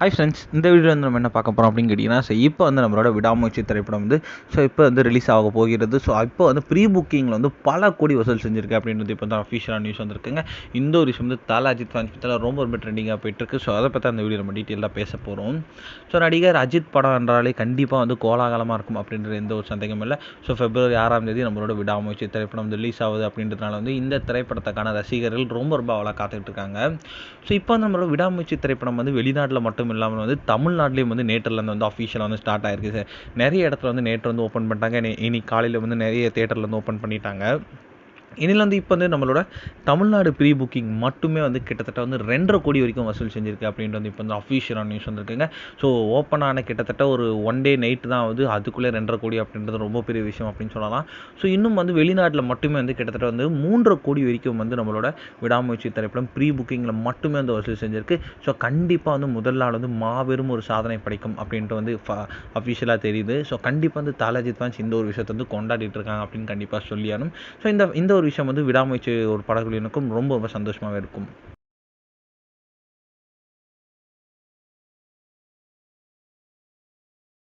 Hi friends, இந்த video வந்து நம்ம என்ன பார்க்க போகிறோம் அப்படின்னு கேட்டிங்கன்னா, இப்போ வந்து நம்மளோட விடாமுயற்சி திரைப்படம் வந்து இப்போ வந்து ரிலீஸ் ஆக போகிறது. இப்போ வந்து ப்ரீ புக்கிங்கில் வந்து பல கோடி வசூல் செஞ்சிருக்கு அப்படின்றது இப்போ தான் அஃபிஷியலாக நியூஸ் வந்திருக்குங்க. இந்த ஒரு விஷயம் வந்து தல அஜித் ஃபேன்ஸ் பற்றில ரொம்ப ட்ரெண்டிங்காக போயிட்டுருக்கு. அதை பற்றி அந்த வீடியோ நம்ம டீட்டெயிலாக பேச போகிறோம். நடிகர் அஜித் படம் என்றாலே கண்டிப்பாக வந்து கோலாகலமாக இருக்கும் அப்படின்ற எந்த ஒரு சந்தேகமும் இல்லை. February 6ஆம் தேதி நம்மளோட விடாமுயற்சி திரைப்படம் வந்து ரிலீஸ் ஆகுது அப்படின்றதுனால வந்து இந்த திரைப்படத்துக்கான ரசிகர்கள் ரொம்ப அவளாக காத்துக்கிட்டு இருக்காங்க. இப்போ வந்து நம்மளோட விடாமுயற்சி திரைப்படம் வந்து வெளிநாட்டில் மட்டும் இல்லாமல் வந்து தமிழ்நாட்டிலையும் வந்து நேற்றுலேருந்து வந்து அஃபிஷியலாக வந்து ஸ்டார்ட் ஆயிருக்கு சார். நிறைய இடத்துல வந்து நேற்று வந்து ஓப்பன் பண்ணிட்டாங்க. இன்னைக்கு காலையில் வந்து நிறைய தேட்டரில் வந்து ஓப்பன் பண்ணிட்டாங்க. இதில் வந்து இப்போ வந்து நம்மளோட தமிழ்நாடு ப்ரீ புக்கிங் மட்டுமே வந்து கிட்டத்தட்ட வந்து 2.5 கோடி வரைக்கும் வசூல் செஞ்சுருக்கு அப்படின்ட்டு வந்து இப்போ வந்து அஃபிஷியலான நியூஸ் வந்திருக்குங்க. ஓப்பன் ஆன கிட்டத்தட்ட ஒரு 1 டே நைட்டு தான் வந்து அதுக்குள்ளே 2.5 கோடி அப்படின்றது ரொம்ப பெரிய விஷயம் அப்படின்னு சொல்லலாம். இன்னும் வந்து வெளிநாட்டில் மட்டுமே வந்து கிட்டத்தட்ட வந்து 3.5 கோடி வரைக்கும் வந்து நம்மளோட விடாமுயற்சி திரைப்படம் ப்ரீ புக்கிங்கில் மட்டுமே வந்து வசூல் செஞ்சுருக்கு. கண்டிப்பாக வந்து முதல் நாள் வந்து மாபெரும் ஒரு சாதனை படைக்கும் அப்படின்ட்டு வந்து அஃபிஷியலாக தெரியுது. கண்டிப்பாக வந்து தல அஜித் ஃபேன்ஸ் இந்த ஒரு விஷயத்தை வந்து கொண்டாடிட்டு இருக்காங்க அப்படின்னு கண்டிப்பாக சொல்லியானும். இந்த ஒரு விஷயம் வந்து விடாமுயற்சி ஒரு படக்குழுவினருக்கும் ரொம்ப சந்தோஷமாகவே இருக்கும்.